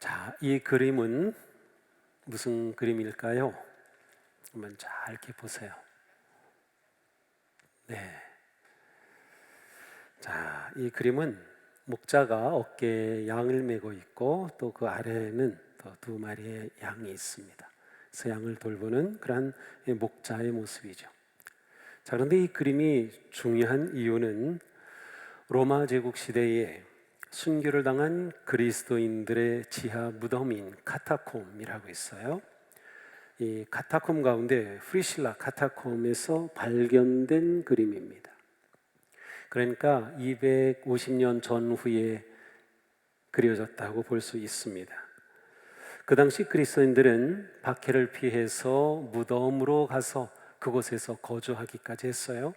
자, 이 그림은 무슨 그림일까요? 한번 잘 이렇게 보세요. 네. 자, 이 그림은 목자가 어깨에 양을 메고 있고 또 그 아래에는 또 두 마리의 양이 있습니다. 그래서 양을 돌보는 그런 목자의 모습이죠. 자, 그런데 이 그림이 중요한 이유는 로마 제국 시대에 순교를 당한 그리스도인들의 지하 무덤인 카타콤이라고 있어요. 이 카타콤 가운데 프리실라 카타콤에서 발견된 그림입니다. 그러니까 250년 전후에 그려졌다고 볼 수 있습니다. 그 당시 그리스도인들은 박해를 피해서 무덤으로 가서 그곳에서 거주하기까지 했어요.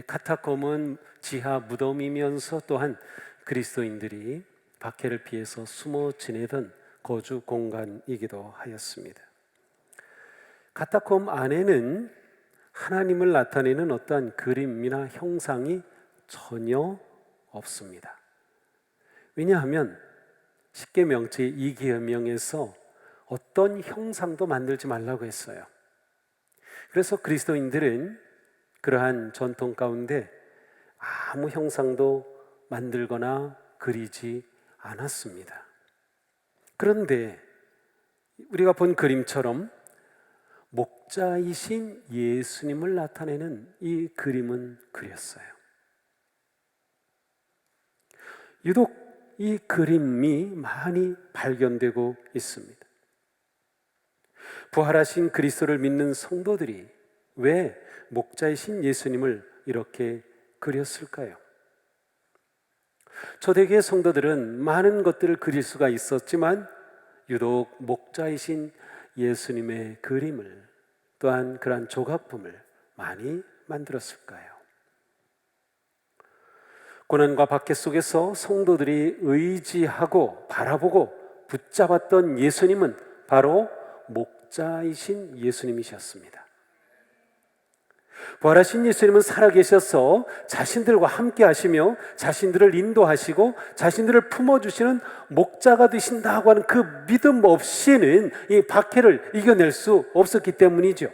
카타콤은 지하 무덤이면서 또한 그리스도인들이 박해를 피해서 숨어 지내던 거주 공간이기도 하였습니다. 카타콤 안에는 하나님을 나타내는 어떠한 그림이나 형상이 전혀 없습니다. 왜냐하면 십계명 제2계명에서 어떤 형상도 만들지 말라고 했어요. 그래서 그리스도인들은 그러한 전통 가운데 아무 형상도 만들거나 그리지 않았습니다. 그런데 우리가 본 그림처럼 목자이신 예수님을 나타내는 이 그림은 그렸어요. 유독 이 그림이 많이 발견되고 있습니다. 부활하신 그리스도를 믿는 성도들이 왜 목자이신 예수님을 이렇게 그렸을까요? 초대교회 성도들은 많은 것들을 그릴 수가 있었지만 유독 목자이신 예수님의 그림을 또한 그러한 조각품을 많이 만들었을까요? 고난과 박해 속에서 성도들이 의지하고 바라보고 붙잡았던 예수님은 바로 목자이신 예수님이셨습니다. 부활하신 예수님은 살아계셔서 자신들과 함께 하시며 자신들을 인도하시고 자신들을 품어주시는 목자가 되신다고 하는 그 믿음 없이는 이 박해를 이겨낼 수 없었기 때문이죠.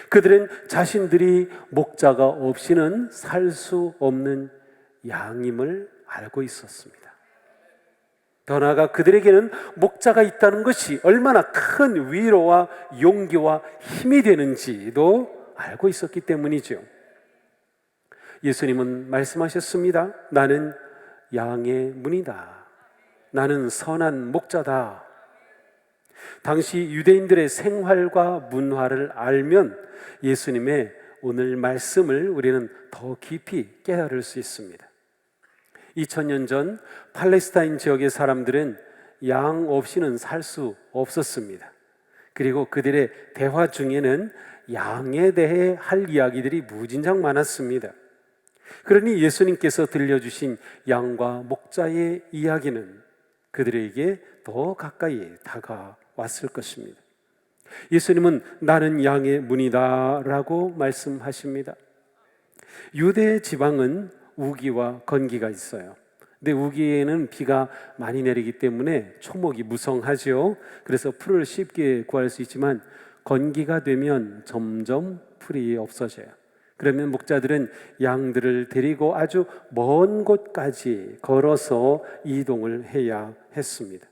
그들은 자신들이 목자가 없이는 살 수 없는 양임을 알고 있었습니다. 더 나아가 그들에게는 목자가 있다는 것이 얼마나 큰 위로와 용기와 힘이 되는지도 알고 있었기 때문이죠. 예수님은 말씀하셨습니다. 나는 양의 문이다. 나는 선한 목자다. 당시 유대인들의 생활과 문화를 알면 예수님의 오늘 말씀을 우리는 더 깊이 깨달을 수 있습니다. 2000년 전 팔레스타인 지역의 사람들은 양 없이는 살 수 없었습니다. 그리고 그들의 대화 중에는 양에 대해 할 이야기들이 무진장 많았습니다. 그러니 예수님께서 들려주신 양과 목자의 이야기는 그들에게 더 가까이 다가왔을 것입니다. 예수님은 나는 양의 문이다 라고 말씀하십니다. 유대 지방은 우기와 건기가 있어요. 근데 우기에는 비가 많이 내리기 때문에 초목이 무성하죠. 그래서 풀을 쉽게 구할 수 있지만 건기가 되면 점점 풀이 없어져요. 그러면 목자들은 양들을 데리고 아주 먼 곳까지 걸어서 이동을 해야 했습니다.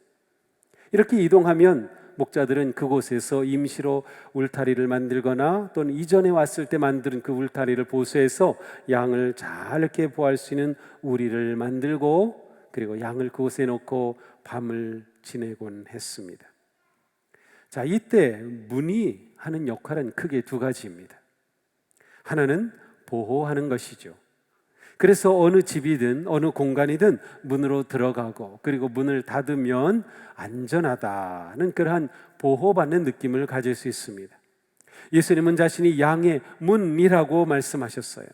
이렇게 이동하면 목자들은 그곳에서 임시로 울타리를 만들거나 또는 이전에 왔을 때 만든 그 울타리를 보수해서 양을 잘 이렇게 보호할 수 있는 우리를 만들고 그리고 양을 그곳에 놓고 밤을 지내곤 했습니다. 자, 이때 문이 하는 역할은 크게 두 가지입니다. 하나는 보호하는 것이죠. 그래서 어느 집이든 어느 공간이든 문으로 들어가고 그리고 문을 닫으면 안전하다는 그러한 보호받는 느낌을 가질 수 있습니다. 예수님은 자신이 양의 문이라고 말씀하셨어요.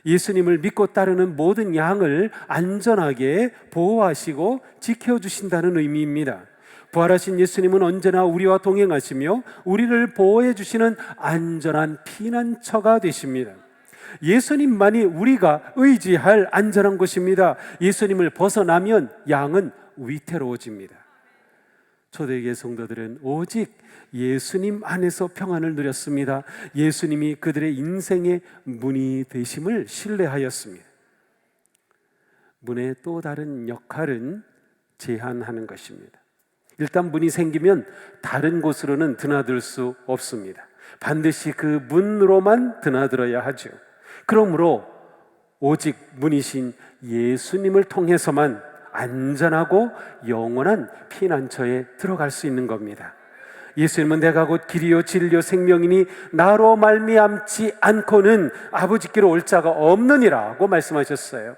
예수님을 믿고 따르는 모든 양을 안전하게 보호하시고 지켜주신다는 의미입니다. 부활하신 예수님은 언제나 우리와 동행하시며 우리를 보호해 주시는 안전한 피난처가 되십니다. 예수님만이 우리가 의지할 안전한 곳입니다. 예수님을 벗어나면 양은 위태로워집니다. 초대교회 성도들은 오직 예수님 안에서 평안을 누렸습니다. 예수님이 그들의 인생의 문이 되심을 신뢰하였습니다. 문의 또 다른 역할은 제한하는 것입니다. 일단 문이 생기면 다른 곳으로는 드나들 수 없습니다. 반드시 그 문으로만 드나들어야 하죠. 그러므로 오직 문이신 예수님을 통해서만 안전하고 영원한 피난처에 들어갈 수 있는 겁니다. 예수님은 내가 곧 길이요 진리요 생명이니 나로 말미암지 않고는 아버지께로 올 자가 없느니라고 말씀하셨어요.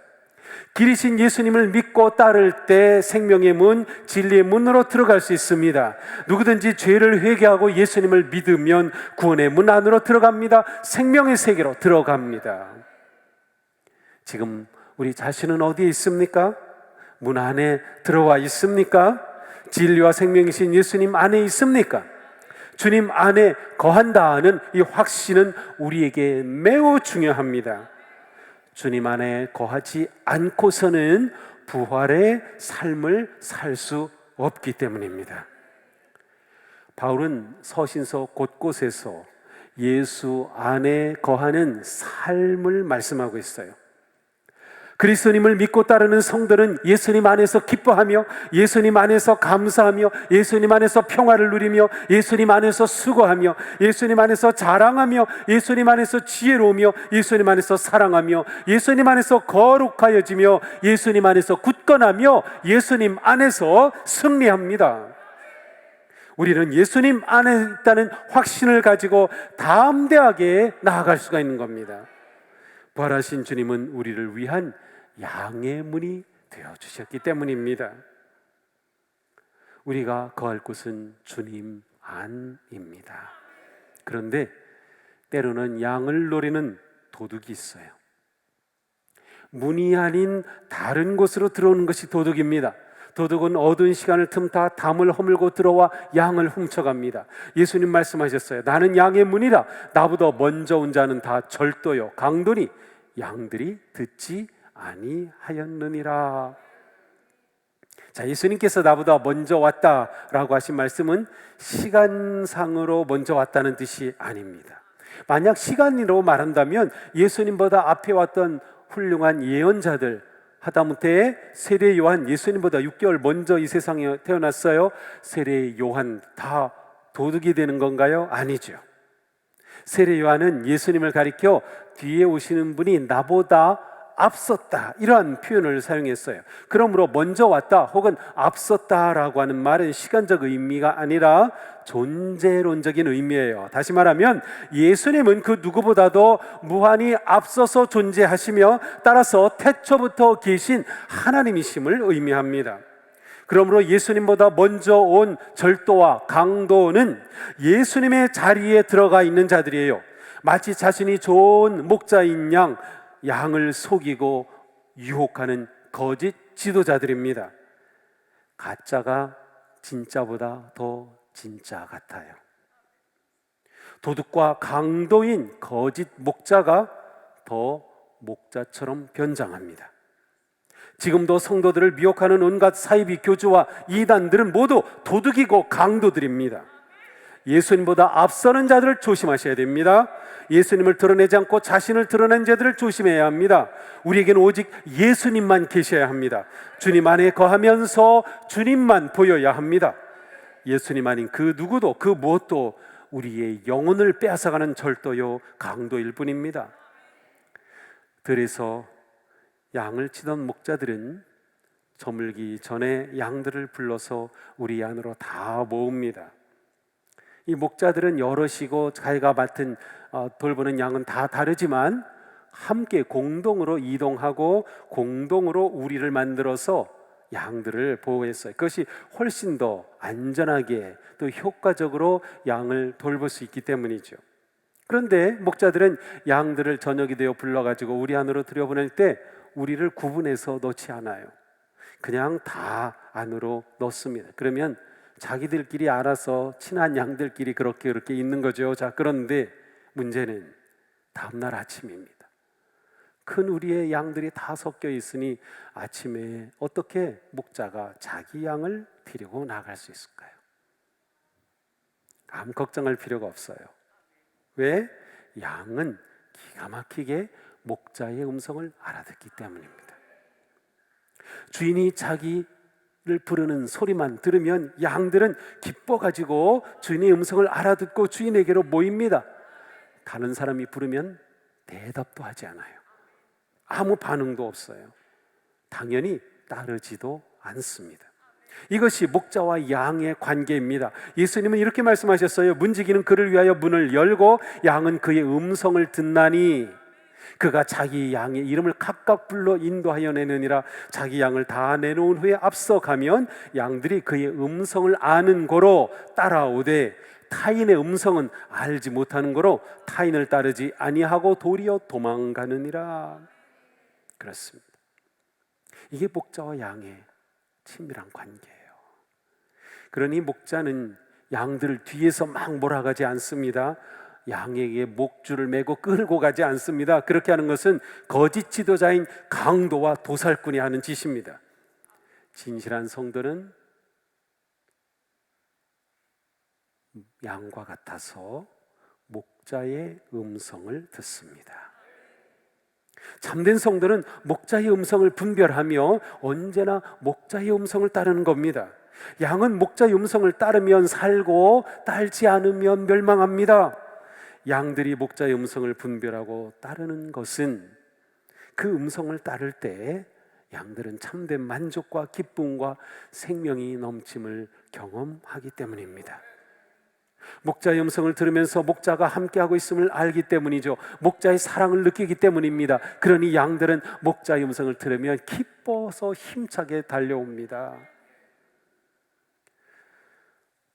길이신 예수님을 믿고 따를 때 생명의 문, 진리의 문으로 들어갈 수 있습니다. 누구든지 죄를 회개하고 예수님을 믿으면 구원의 문 안으로 들어갑니다. 생명의 세계로 들어갑니다. 지금 우리 자신은 어디에 있습니까? 문 안에 들어와 있습니까? 진리와 생명이신 예수님 안에 있습니까? 주님 안에 거한다는 이 확신은 우리에게 매우 중요합니다. 주님 안에 거하지 않고서는 부활의 삶을 살 수 없기 때문입니다. 바울은 서신서 곳곳에서 예수 안에 거하는 삶을 말씀하고 있어요. 그리스도님을 믿고 따르는 성도는 예수님 안에서 기뻐하며 예수님 안에서 감사하며 예수님 안에서 평화를 누리며 예수님 안에서 수고하며 예수님 안에서 자랑하며 예수님 안에서 지혜로우며 예수님 안에서 사랑하며 예수님 안에서 거룩하여지며 예수님 안에서 굳건하며 예수님 안에서 승리합니다. 우리는 예수님 안에 있다는 확신을 가지고 담대하게 나아갈 수가 있는 겁니다. 부활하신 주님은 우리를 위한 양의 문이 되어주셨기 때문입니다. 우리가 거할 곳은 주님 안입니다. 그런데 때로는 양을 노리는 도둑이 있어요. 문이 아닌 다른 곳으로 들어오는 것이 도둑입니다. 도둑은 어두운 시간을 틈타 담을 허물고 들어와 양을 훔쳐갑니다. 예수님 말씀하셨어요. 나는 양의 문이라. 나보다 먼저 온 자는 다 절도요 강도니 양들이 듣지 아니하였느니라. 자, 예수님께서 나보다 먼저 왔다라고 하신 말씀은 시간상으로 먼저 왔다는 뜻이 아닙니다. 만약 시간으로 말한다면 예수님보다 앞에 왔던 훌륭한 예언자들, 하다못해 세례 요한, 예수님보다 6개월 먼저 이 세상에 태어났어요. 세례 요한 다 도둑이 되는 건가요? 아니죠. 세례 요한은 예수님을 가리켜 뒤에 오시는 분이 나보다 앞섰다, 이러한 표현을 사용했어요. 그러므로 먼저 왔다 혹은 앞섰다라고 하는 말은 시간적 의미가 아니라 존재론적인 의미예요. 다시 말하면 예수님은 그 누구보다도 무한히 앞서서 존재하시며 따라서 태초부터 계신 하나님이심을 의미합니다. 그러므로 예수님보다 먼저 온 절도와 강도는 예수님의 자리에 들어가 있는 자들이에요. 마치 자신이 좋은 목자인 양을 속이고 유혹하는 거짓 지도자들입니다. 가짜가 진짜보다 더 진짜 같아요. 도둑과 강도인 거짓 목자가 더 목자처럼 변장합니다. 지금도 성도들을 미혹하는 온갖 사이비 교주와 이단들은 모두 도둑이고 강도들입니다. 예수님보다 앞서는 자들을 조심하셔야 됩니다. 예수님을 드러내지 않고 자신을 드러낸 자들을 조심해야 합니다. 우리에게는 오직 예수님만 계셔야 합니다. 주님 안에 거하면서 주님만 보여야 합니다. 예수님 아닌 그 누구도 그 무엇도 우리의 영혼을 빼앗아가는 절도요 강도일 뿐입니다. 들에서 양을 치던 목자들은 저물기 전에 양들을 불러서 우리 안으로 다 모읍니다. 이 목자들은 여럿이고 자기가 맡은 돌보는 양은 다 다르지만 함께 공동으로 이동하고 공동으로 우리를 만들어서 양들을 보호했어요. 그것이 훨씬 더 안전하게 또 효과적으로 양을 돌볼 수 있기 때문이죠. 그런데 목자들은 양들을 저녁이 되어 불러가지고 우리 안으로 들여보낼 때 우리를 구분해서 넣지 않아요. 그냥 다 안으로 넣습니다. 그러면 자기들끼리 알아서 친한 양들끼리 그렇게 있는 거죠. 자, 그런데 문제는 다음날 아침입니다. 큰 우리의 양들이 다 섞여 있으니 아침에 어떻게 목자가 자기 양을 데리고 나갈 수 있을까요? 아무 걱정할 필요가 없어요. 왜? 양은 기가 막히게 목자의 음성을 알아듣기 때문입니다. 주인이 자기를 부르는 소리만 들으면 양들은 기뻐가지고 주인의 음성을 알아듣고 주인에게로 모입니다. 다른 사람이 부르면 대답도 하지 않아요. 아무 반응도 없어요. 당연히 따르지도 않습니다. 이것이 목자와 양의 관계입니다. 예수님은 이렇게 말씀하셨어요. 문지기는 그를 위하여 문을 열고 양은 그의 음성을 듣나니 그가 자기 양의 이름을 각각 불러 인도하여 내느니라. 자기 양을 다 내놓은 후에 앞서가면 양들이 그의 음성을 아는 고로 따라오되 타인의 음성은 알지 못하는 고로 타인을 따르지 아니하고 도리어 도망가느니라. 그렇습니다. 이게 목자와 양의 친밀한 관계예요. 그러니 목자는 양들을 뒤에서 막 몰아가지 않습니다. 양에게 목줄을 메고 끌고 가지 않습니다. 그렇게 하는 것은 거짓 지도자인 강도와 도살꾼이 하는 짓입니다. 진실한 성도는 양과 같아서 목자의 음성을 듣습니다. 참된 성도는 목자의 음성을 분별하며 언제나 목자의 음성을 따르는 겁니다. 양은 목자의 음성을 따르면 살고 따르지 않으면 멸망합니다. 양들이 목자의 음성을 분별하고 따르는 것은 그 음성을 따를 때 양들은 참된 만족과 기쁨과 생명이 넘침을 경험하기 때문입니다. 목자의 음성을 들으면서 목자가 함께하고 있음을 알기 때문이죠. 목자의 사랑을 느끼기 때문입니다. 그러니 양들은 목자의 음성을 들으면 기뻐서 힘차게 달려옵니다.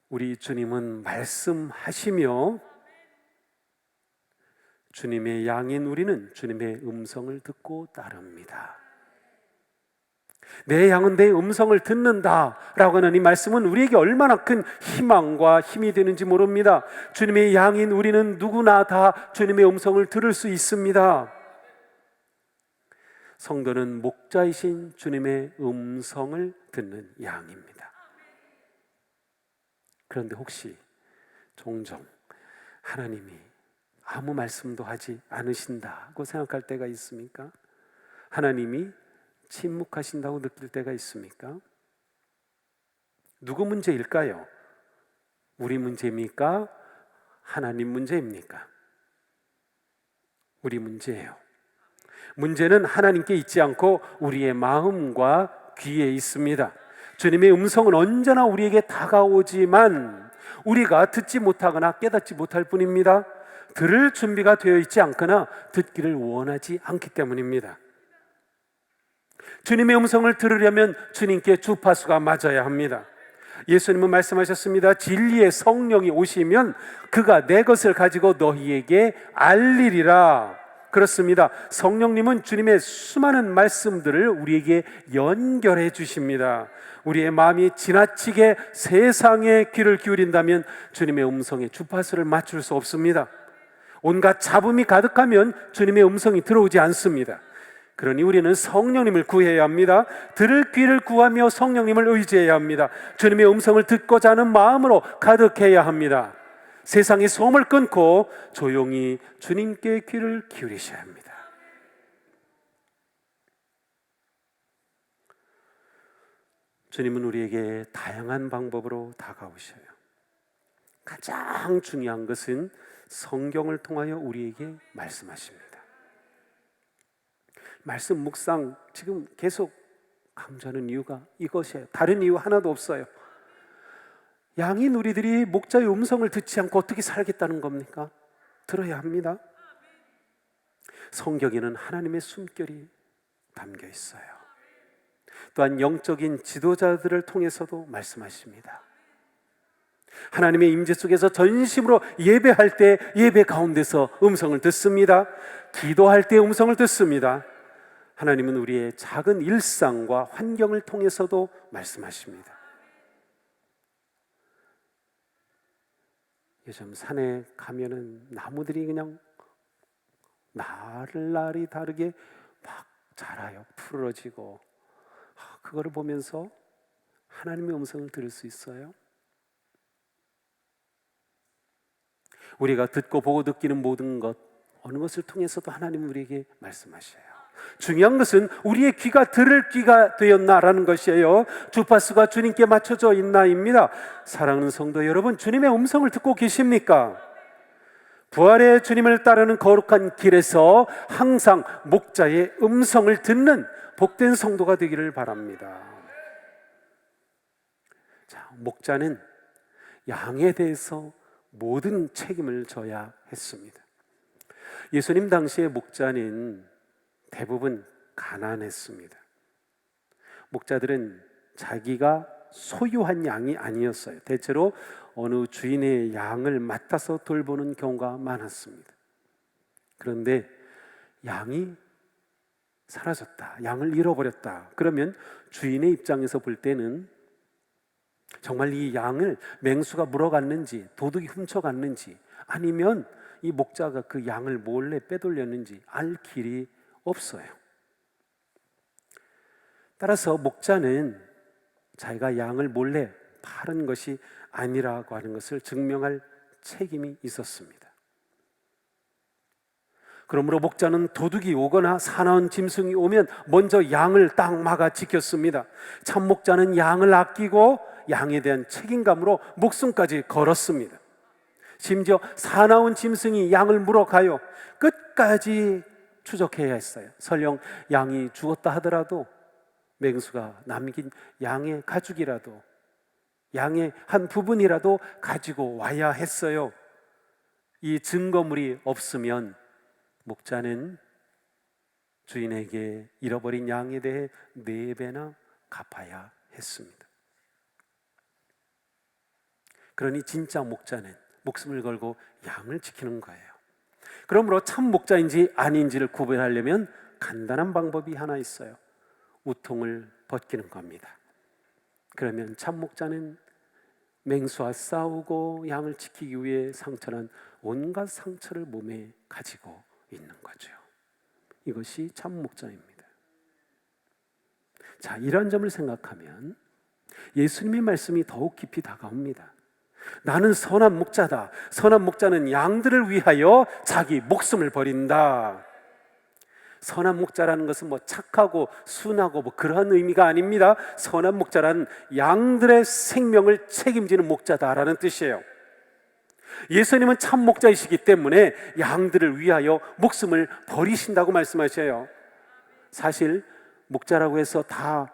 우리 주님은 말씀하시며 주님의 양인 우리는 주님의 음성을 듣고 따릅니다. 내 양은 내 음성을 듣는다라고 하는 이 말씀은 우리에게 얼마나 큰 희망과 힘이 되는지 모릅니다. 주님의 양인 우리는 누구나 다 주님의 음성을 들을 수 있습니다. 성도는 목자이신 주님의 음성을 듣는 양입니다. 그런데 혹시 종종 하나님이 아무 말씀도 하지 않으신다고 생각할 때가 있습니까? 하나님이 침묵하신다고 느낄 때가 있습니까? 누구 문제일까요? 우리 문제입니까? 하나님 문제입니까? 우리 문제예요. 문제는 하나님께 있지 않고 우리의 마음과 귀에 있습니다. 주님의 음성은 언제나 우리에게 다가오지만 우리가 듣지 못하거나 깨닫지 못할 뿐입니다. 들을 준비가 되어 있지 않거나 듣기를 원하지 않기 때문입니다. 주님의 음성을 들으려면 주님께 주파수가 맞아야 합니다. 예수님은 말씀하셨습니다. 진리의 성령이 오시면 그가 내 것을 가지고 너희에게 알리리라. 그렇습니다. 성령님은 주님의 수많은 말씀들을 우리에게 연결해 주십니다. 우리의 마음이 지나치게 세상에 귀를 기울인다면 주님의 음성에 주파수를 맞출 수 없습니다. 온갖 잡음이 가득하면 주님의 음성이 들어오지 않습니다. 그러니 우리는 성령님을 구해야 합니다. 들을 귀를 구하며 성령님을 의지해야 합니다. 주님의 음성을 듣고자 하는 마음으로 가득해야 합니다. 세상의 소음을 끊고 조용히 주님께 귀를 기울이셔야 합니다. 주님은 우리에게 다양한 방법으로 다가오셔요. 가장 중요한 것은 성경을 통하여 우리에게 말씀하십니다. 말씀 묵상 지금 계속 강조하는 이유가 이것이에요. 다른 이유 하나도 없어요. 양인 우리들이 목자의 음성을 듣지 않고 어떻게 살겠다는 겁니까? 들어야 합니다. 성경에는 하나님의 숨결이 담겨 있어요. 또한 영적인 지도자들을 통해서도 말씀하십니다. 하나님의 임재 속에서 전심으로 예배할 때 예배 가운데서 음성을 듣습니다. 기도할 때 음성을 듣습니다. 하나님은 우리의 작은 일상과 환경을 통해서도 말씀하십니다. 요즘 산에 가면은 나무들이 그냥 날이 다르게 막 자라요. 푸르러지고. 그거를 보면서 하나님의 음성을 들을 수 있어요. 우리가 듣고 보고 느끼는 모든 것, 어느 것을 통해서도 하나님 우리에게 말씀하셔요. 중요한 것은 우리의 귀가 들을 귀가 되었나라는 것이에요. 주파수가 주님께 맞춰져 있나입니다. 사랑하는 성도 여러분, 주님의 음성을 듣고 계십니까? 부활의 주님을 따르는 거룩한 길에서 항상 목자의 음성을 듣는 복된 성도가 되기를 바랍니다. 자, 목자는 양에 대해서 모든 책임을 져야 했습니다. 예수님 당시의 목자는 대부분 가난했습니다. 목자들은 자기가 소유한 양이 아니었어요. 대체로 어느 주인의 양을 맡아서 돌보는 경우가 많았습니다. 그런데 양이 사라졌다, 양을 잃어버렸다. 그러면 주인의 입장에서 볼 때는 정말 이 양을 맹수가 물어갔는지, 도둑이 훔쳐갔는지, 아니면 이 목자가 그 양을 몰래 빼돌렸는지 알 길이 없어요. 따라서 목자는 자기가 양을 몰래 파는 것이 아니라고 하는 것을 증명할 책임이 있었습니다. 그러므로 목자는 도둑이 오거나 사나운 짐승이 오면 먼저 양을 딱 막아 지켰습니다. 참 목자는 양을 아끼고 양에 대한 책임감으로 목숨까지 걸었습니다. 심지어 사나운 짐승이 양을 물어가요, 끝까지 추적해야 했어요. 설령 양이 죽었다 하더라도 맹수가 남긴 양의 가죽이라도, 양의 한 부분이라도 가지고 와야 했어요. 이 증거물이 없으면 목자는 주인에게 잃어버린 양에 대해 4배나 갚아야 했습니다. 그러니 진짜 목자는 목숨을 걸고 양을 지키는 거예요. 그러므로 참 목자인지 아닌지를 구별하려면 간단한 방법이 하나 있어요. 우통을 벗기는 겁니다. 그러면 참 목자는 맹수와 싸우고 양을 지키기 위해 상처난 온갖 상처를 몸에 가지고 있는 거죠. 이것이 참 목자입니다. 자, 이러한 점을 생각하면 예수님의 말씀이 더욱 깊이 다가옵니다. 나는 선한 목자다. 선한 목자는 양들을 위하여 자기 목숨을 버린다. 선한 목자라는 것은 뭐 착하고 순하고 뭐 그러한 의미가 아닙니다. 선한 목자라는 양들의 생명을 책임지는 목자다라는 뜻이에요. 예수님은 참 목자이시기 때문에 양들을 위하여 목숨을 버리신다고 말씀하셔요. 사실 목자라고 해서 다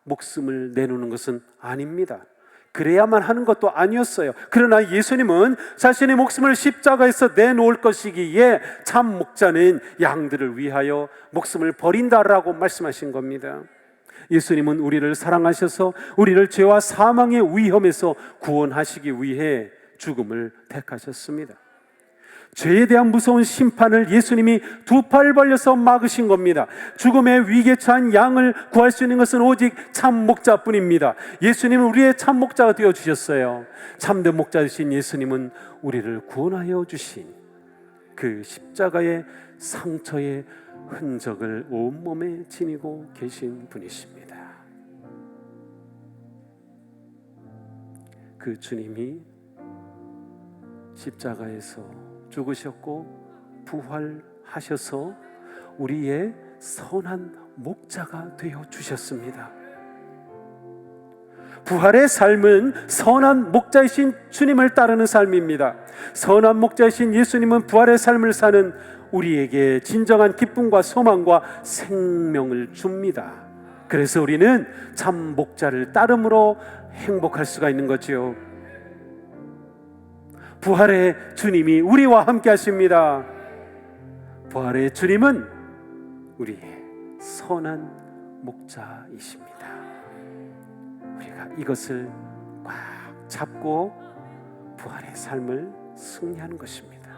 목숨을 내놓는 것은 아닙니다. 그래야만 하는 것도 아니었어요. 그러나 예수님은 자신의 목숨을 십자가에서 내놓을 것이기에 참 목자는 양들을 위하여 목숨을 버린다라고 말씀하신 겁니다. 예수님은 우리를 사랑하셔서 우리를 죄와 사망의 위험에서 구원하시기 위해 죽음을 택하셨습니다. 죄에 대한 무서운 심판을 예수님이 2팔 벌려서 막으신 겁니다. 죽음의 위기에 처한 양을 구할 수 있는 것은 오직 참 목자뿐입니다. 예수님은 우리의 참 목자가 되어주셨어요. 참된 목자이신 예수님은 우리를 구원하여 주신 그 십자가의 상처의 흔적을 온몸에 지니고 계신 분이십니다. 그 주님이 십자가에서 죽으셨고 부활하셔서 우리의 선한 목자가 되어 주셨습니다. 부활의 삶은 선한 목자이신 주님을 따르는 삶입니다. 선한 목자이신 예수님은 부활의 삶을 사는 우리에게 진정한 기쁨과 소망과 생명을 줍니다. 그래서 우리는 참 목자를 따름으로 행복할 수가 있는 거지요. 부활의 주님이 우리와 함께 하십니다. 부활의 주님은 우리의 선한 목자이십니다. 우리가 이것을 꽉 잡고 부활의 삶을 승리하는 것입니다.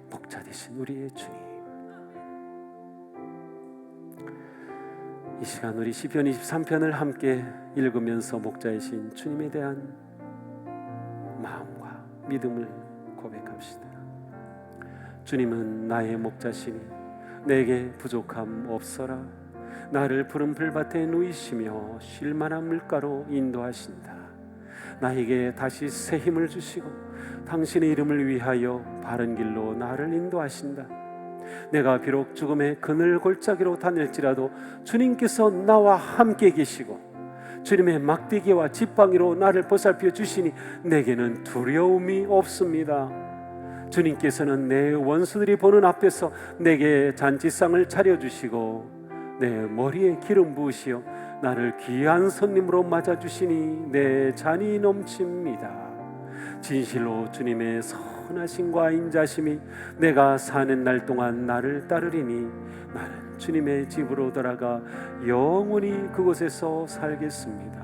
목자 되신 우리의 주님, 이 시간 우리 시편 23편을 함께 읽으면서 목자이신 주님에 대한 마음과 믿음을 고백합시다. 주님은 나의 목자시니 내게 부족함 없어라. 나를 푸른 풀밭에 누이시며 쉴만한 물가로 인도하신다. 나에게 다시 새 힘을 주시고 당신의 이름을 위하여 바른 길로 나를 인도하신다. 내가 비록 죽음의 그늘 골짜기로 다닐지라도 주님께서 나와 함께 계시고 주님의 막대기와 지팡이로 나를 보살펴 주시니 내게는 두려움이 없습니다. 주님께서는 내 원수들이 보는 앞에서 내게 잔치상을 차려주시고 내 머리에 기름 부으시어 나를 귀한 손님으로 맞아주시니 내 잔이 넘칩니다. 진실로 주님의 선하심과 인자심이 내가 사는 날 동안 나를 따르리니 나는 주님의 집으로 돌아가 영원히 그곳에서 살겠습니다.